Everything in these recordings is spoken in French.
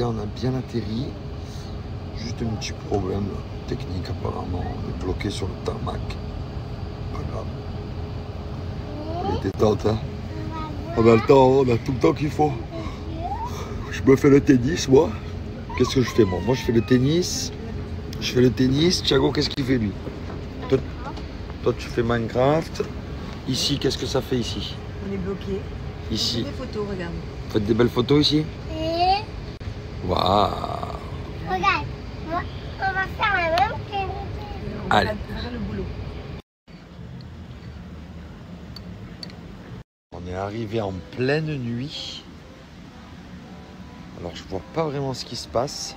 cas, on a bien atterri. Juste un petit problème technique apparemment. On est bloqué sur le tarmac. Pas grave. On est détente, hein. On a le temps, on a tout le temps qu'il faut. Je me fais le tennis, moi. Qu'est-ce que je fais, moi? Moi, je fais le tennis. Je fais le tennis. Thiago, qu'est-ce qu'il fait, lui? Toi, tu fais Minecraft. Ici, qu'est-ce que ça fait ici? On est bloqué. Ici. Des photos, regarde. Vous faites des belles photos ici? Waouh! Regarde, on va faire la même que... Allez. On va le boulot. On est arrivé en pleine nuit. Alors, je vois pas vraiment ce qui se passe.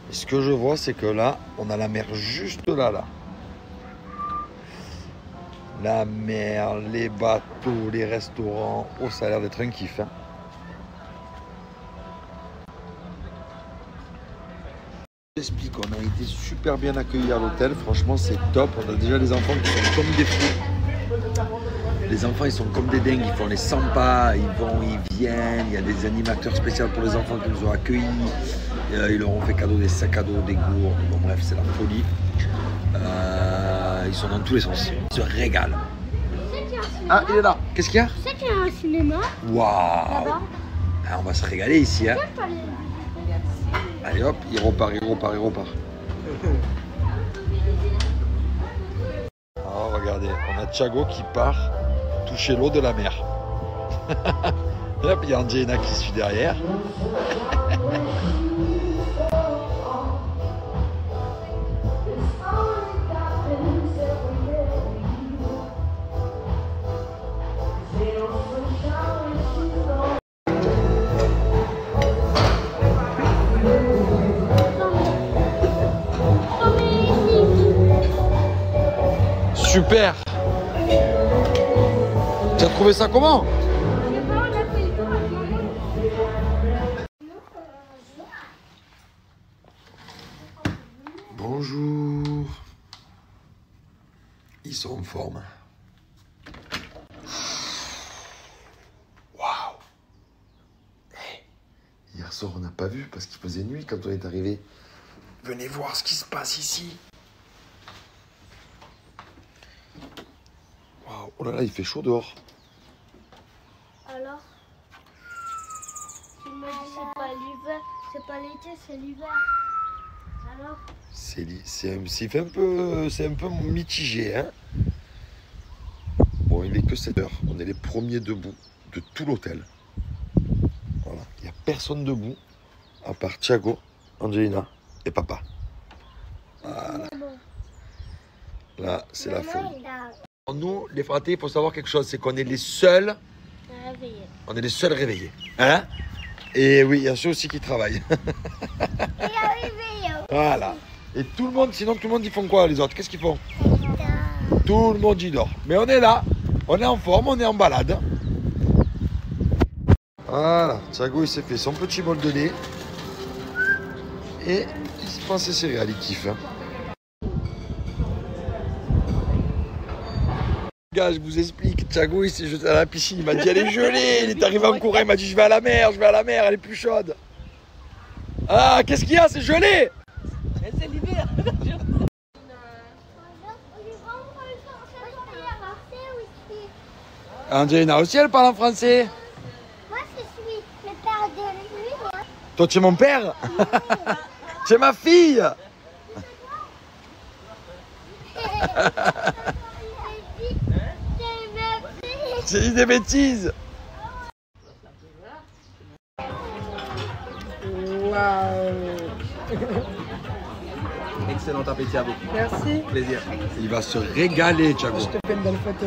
Et ce que je vois, c'est que là, on a la mer juste là. La mer, les bateaux, les restaurants. Oh, ça a l'air d'être un kiff, hein. J'explique, on a été super bien accueillis à l'hôtel. Franchement, c'est top. On a déjà les enfants qui sont comme des fous. Les enfants, ils sont comme des dingues. Ils font les 100 pas, ils vont, ils viennent. Il y a des animateurs spéciaux pour les enfants qui nous ont accueillis. Ils leur ont fait cadeau des sacs à dos, des gourdes. Bon, bref, c'est la folie. Ils sont dans tous les sens. Ils se régalent. Ah, il est là. Qu'est-ce qu'il y a? Tu sais qu'il y a un cinéma Waouh! là-bas? Ah, on va se régaler ici, hein. Allez hop, il repart. Oh, regardez, on a Thiago qui part toucher l'eau de la mer. Et hop, il y a Angelina qui suit derrière. Super! Tu as trouvé ça comment? Bonjour. Ils sont en forme. Waouh! Hier soir, on n'a pas vu parce qu'il faisait nuit quand on est arrivé. Venez voir ce qui se passe ici. Waouh! Oh là là, il fait chaud dehors. Alors? Tu me dis c'est pas l'hiver, c'est pas l'été, c'est l'hiver. Alors? C'est un peu mitigé, hein. Bon, il n'est que 7 heures. On est les premiers debout de tout l'hôtel. Voilà. Il n'y a personne debout, à part Thiago, Angelina et papa. Voilà. Là, c'est la folie. Nous, les fratés, il faut savoir quelque chose, c'est qu'on est les seuls. Réveillé. On est les seuls réveillés. Hein? Et oui, il y a ceux aussi qui travaillent. Voilà. Et tout le monde, sinon tout le monde, ils font quoi les autres? Qu'est-ce qu'ils font? Tout le monde y dort. Mais on est là, on est en forme, on est en balade. Voilà, Thiago il s'est fait son petit bol de lait. Et il se prend ses céréales, il kiffe. Hein. Gars, je vous explique, Thiago il s'est jeté à la piscine, il m'a dit elle est gelée, il est arrivé en courant, il m'a dit je vais à la mer, elle est plus chaude. Ah, qu'est-ce qu'il y a? C'est gelé! C'est l'hiver. Angelina aussi, elle parle en français. Moi, je suis le père de lui. Hein. Toi, tu es mon père? Tu es ma fille. J'ai dit des bêtises. Excellent appétit à vous. Merci. Plaisir. Il va se régaler, Thiago. Je te fais une belle photo.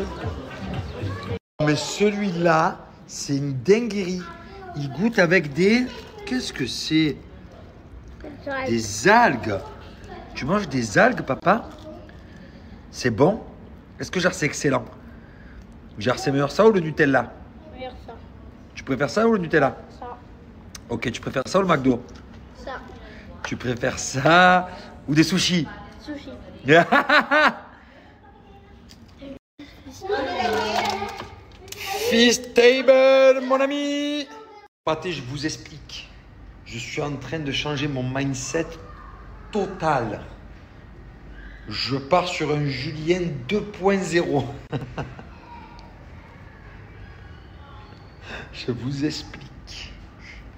Mais celui-là, c'est une dinguerie. Il goûte avec des... Qu'est-ce que c'est? Des algues. Tu manges des algues, papa? C'est bon? Est-ce que genre c'est excellent? Genre c'est meilleur ça ou le Nutella? Meilleur ça. Tu préfères ça ou le Nutella? Ça. Ok, tu préfères ça ou le McDo? Ça. Tu préfères ça ou des sushis? Sushi. Feast table, mon ami. Pâté, je vous explique. Je suis en train de changer mon mindset total. Je pars sur un Julien 2.0. Je vous explique.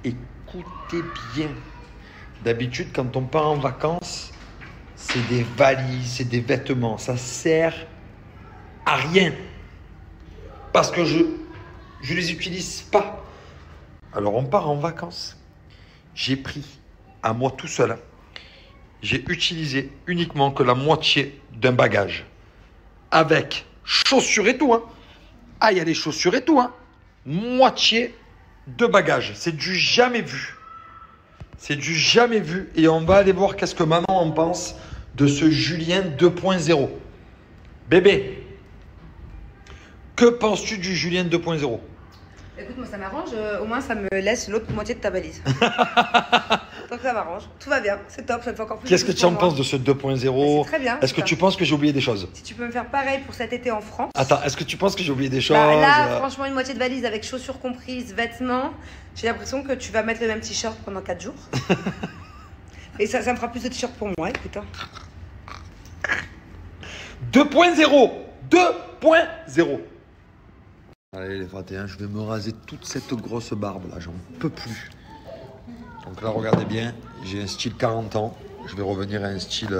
Écoutez bien. D'habitude, quand on part en vacances, c'est des valises, c'est des vêtements. Ça sert à rien. Parce que je les utilise pas. Alors, on part en vacances. J'ai pris à moi tout seul. J'ai utilisé uniquement que la moitié d'un bagage. Avec chaussures et tout. Hein. Ah, il y a les chaussures et tout. Hein. Moitié de bagage. C'est du jamais vu. C'est du jamais vu. Et on va aller voir qu'est-ce que Manon en pense de ce Julien 2.0. Bébé, que penses-tu du Julien 2.0? Écoute, moi ça m'arrange, au moins ça me laisse l'autre moitié de ta valise. Donc ça m'arrange, tout va bien, c'est top, ça me fait encore plus. Qu'est-ce que tu en penses de ce 2.0? C'est très bien. Est-ce que tu penses que j'ai oublié des choses? Si tu peux me faire pareil pour cet été en France. Attends, est-ce que tu penses que j'ai oublié des choses? Bah, là, franchement, une moitié de valise avec chaussures comprises, vêtements, j'ai l'impression que tu vas mettre le même t-shirt pendant 4 jours. Et ça me fera plus de t-shirts pour moi, écoute. 2.0 2.0. Allez les fratés, je vais me raser toute cette grosse barbe là, j'en peux plus. Donc là, regardez bien, j'ai un style 40 ans, je vais revenir à un style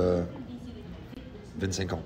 25 ans.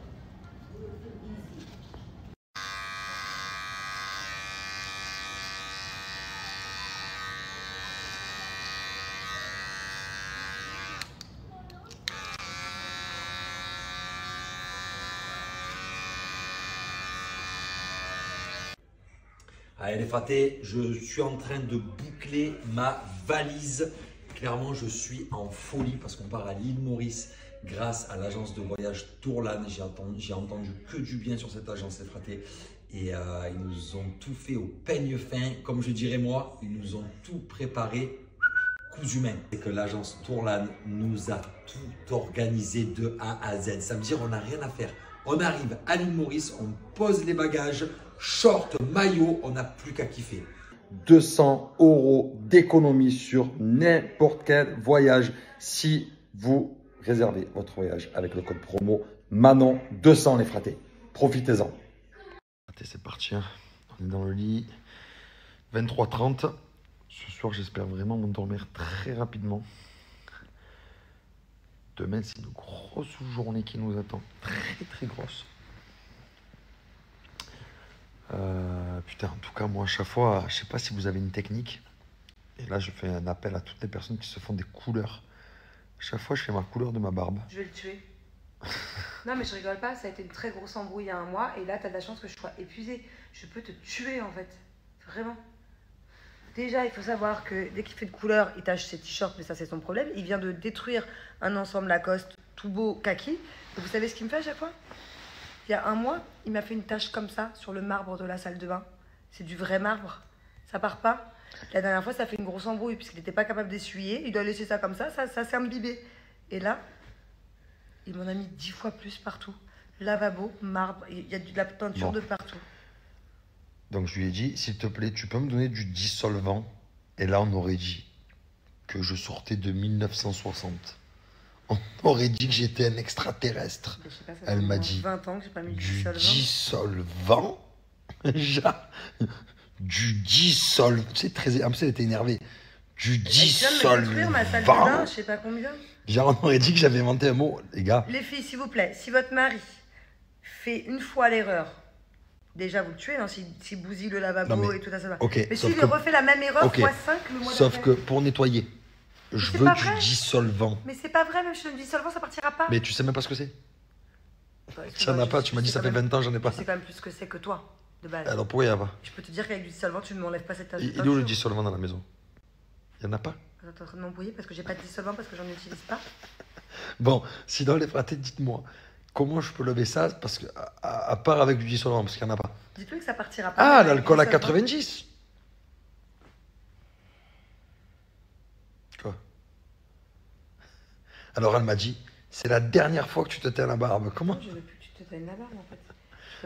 Allez les fratés, je suis en train de boucler ma valise. Clairement, je suis en folie parce qu'on part à l'île Maurice grâce à l'agence de voyage Tourlan. J'ai entendu que du bien sur cette agence, les fratés. Et ils nous ont tout fait au peigne fin. Comme je dirais moi, ils nous ont tout préparé cousu main. C'est que l'agence Tourlan nous a tout organisé de A à Z. Ça veut dire qu'on n'a rien à faire. On arrive à l'île Maurice, on pose les bagages, short, maillot, on n'a plus qu'à kiffer. 200 € d'économie sur n'importe quel voyage si vous réservez votre voyage avec le code promo Manon 200 les fratés. Profitez-en. C'est parti, hein. On est dans le lit. 23h30. Ce soir, j'espère vraiment m'endormir très rapidement. Demain, c'est une grosse journée qui nous attend. Très, très grosse. Putain, en tout cas, moi, à chaque fois, je sais pas si vous avez une technique. Et là, je fais un appel à toutes les personnes qui se font des couleurs. À chaque fois, je fais ma couleur de ma barbe. Je vais le tuer. Non, mais je rigole pas, ça a été une très grosse embrouille il y a un mois. Et là, tu as de la chance que je sois épuisée. Je peux te tuer, en fait. Vraiment. Déjà, il faut savoir que dès qu'il fait de couleur, il tâche ses t-shirts, mais ça, c'est son problème. Il vient de détruire un ensemble Lacoste tout beau kaki. Et vous savez ce qu'il me fait à chaque fois? Il y a un mois, il m'a fait une tache comme ça sur le marbre de la salle de bain. C'est du vrai marbre. Ça part pas. La dernière fois, ça fait une grosse embrouille puisqu'il n'était pas capable d'essuyer. Il doit laisser ça comme ça s'est imbibé. Et là, il m'en a mis 10 fois plus partout. Lavabo, marbre, il y a de la peinture de partout. Donc je lui ai dit, s'il te plaît, tu peux me donner du dissolvant? Et là, on aurait dit que je sortais de 1960. On aurait dit que j'étais un extraterrestre. Pas, elle m'a dit 20 ans que j'ai pas mis du dissolvant. Du dissolvant. C'est très. En plus, elle était énervée. Du dissolvant. Ma salle de bain, je sais pas combien. Genre, on aurait dit que j'avais inventé un mot, les gars. Les filles, s'il vous plaît, si votre mari fait une fois l'erreur, déjà vous le tuez, non, s'il bousille le lavabo et tout ça, ça va. Okay, mais s'il refait la même erreur, x5 le mois Sauf que pour nettoyer. Je veux du dissolvant. Mais c'est pas vrai, même si je donne du dissolvant, ça partira pas. Mais tu sais même pas ce que c'est? Tu n'en as pas, tu m'as dit ça fait 20 ans, j'en ai pas. Je sais quand même plus ce que c'est que toi, de base. Alors pourquoi il n'y en a pas? Je peux te dire qu'avec du dissolvant, tu ne m'enlèves pas cette tache. Il est où le dissolvant dans la maison? Il n'y en a pas? T'es en train de m'embrouiller parce que j'ai pas de dissolvant, parce que j'en utilise pas. Bon, sinon les fratés, dites-moi, comment je peux lever ça? Parce que, à part avec du dissolvant, parce qu'il n'y en a pas. Dites-lui que ça partira pas. Ah, l'alcool à 90. Quoi? Alors elle m'a dit, c'est la dernière fois que tu te teins la barbe. Comment? Je veux plus que tu te teignes la barbe en fait.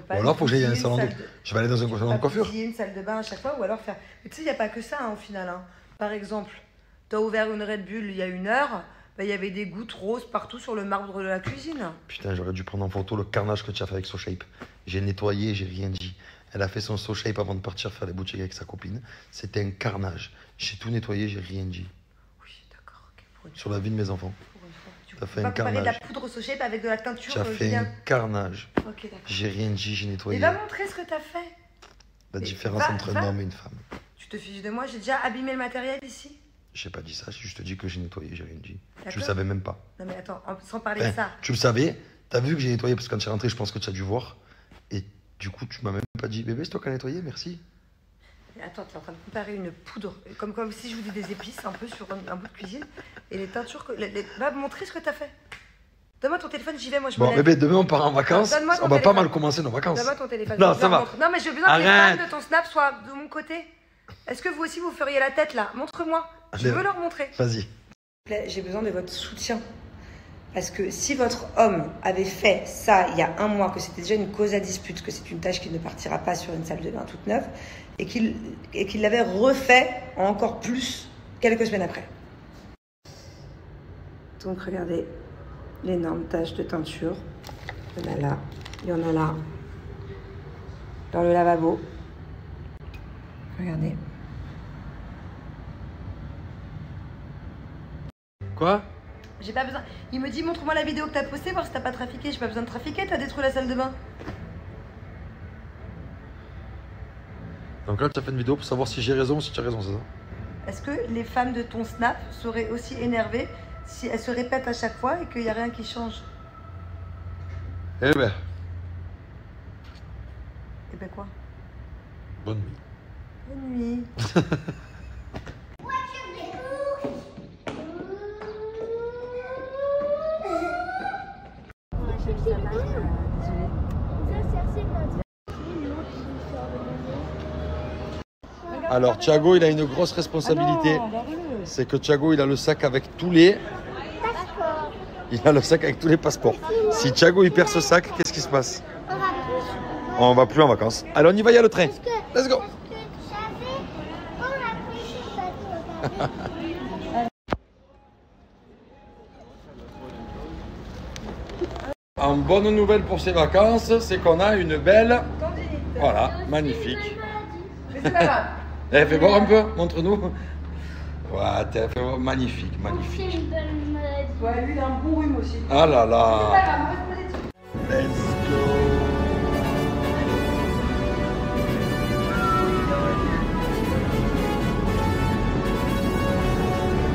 Ou alors faut que j'aille à un salon de... Je vais aller dans un salon de coiffure. Une salle de bain à chaque fois ou alors faire. Mais tu sais, il n'y a pas que ça hein, au final. Hein. Par exemple, t'as ouvert une Red Bull il y a 1 heure, bah, il y avait des gouttes roses partout sur le marbre de la cuisine. Putain, j'aurais dû prendre en photo le carnage que tu as fait avec SoShape. J'ai nettoyé, j'ai rien dit. Elle a fait son SoShape avant de partir faire les boutiques avec sa copine. C'était un carnage. J'ai tout nettoyé, j'ai rien dit. Oui, d'accord. Okay, sur la vie de mes enfants. Tu as fait un pas comparer de la carnage. poudre SoShape avec de la teinture. Tu as fait un carnage. Ok, d'accord. J'ai rien dit, j'ai nettoyé. Et va montrer ce que t'as fait. La différence entre un homme et une femme. Tu te fiches de moi, j'ai déjà abîmé le matériel ici. J'ai pas dit ça, j'ai juste dit que j'ai nettoyé, j'ai rien dit. Tu le D'accord. savais même pas. Non mais attends, sans parler de ça. Tu le savais, t'as vu que j'ai nettoyé parce que quand tu es rentré, je pense que tu as dû voir. Et du coup, tu m'as même pas dit, bébé, c'est toi qui as nettoyé, merci. Mais attends, tu es en train de comparer une poudre, comme si je vous dis des épices un peu sur un bout de cuisine. Et les teintures, va montrer ce que t'as fait. Donne-moi ton téléphone, j'y vais, moi je me Bon, lève. bébé, demain on part en vacances. Non, On va pas mal commencer nos vacances. Donne-moi ton téléphone. Non, ça va. Non, mais j'ai besoin que les Arrête. fans de ton Snap soient de mon côté. Est-ce que vous aussi vous feriez la tête là? Montre-moi. Je Allez. veux leur montrer. Vas-y. J'ai besoin de votre soutien. Parce que si votre homme avait fait ça il y a 1 mois, que c'était déjà une cause à dispute, que c'est une tâche qui ne partira pas sur une salle de bain toute neuve, et qu'il l'avait refait encore plus quelques semaines après. Donc regardez l'énorme tache de teinture. Il y en a là, il y en a là, dans le lavabo. Regardez. Quoi? J'ai pas besoin. Il me dit montre-moi la vidéo que t'as postée, voir si t'as pas trafiqué. J'ai pas besoin de trafiquer, t'as détruit la salle de bain. Donc là, tu as fait une vidéo pour savoir si j'ai raison ou si tu as raison, c'est ça? Est-ce que les femmes de ton Snap seraient aussi énervées si elles se répètent à chaque fois et qu'il n'y a rien qui change? Eh ben, Eh ben quoi? bonne nuit. Bonne nuit. Alors, Thiago, il a une grosse responsabilité. C'est que Thiago, il a le sac avec tous les... Il a le sac avec tous les passeports. Si Thiago, il perd ce sac, qu'est-ce qui se passe? On va plus en vacances. Allez, on y va, il y a le train. Let's go. En bonne nouvelle pour ces vacances, c'est qu'on a une belle... Voilà, magnifique. Mais c'est pas grave. Eh, fais voir un peu, montre-nous. Ouais, t'as fait voir, magnifique, magnifique. C'est une belle maladie. Ouais, lui, il a un bon rhume aussi. Ah là C'est pas là. grave,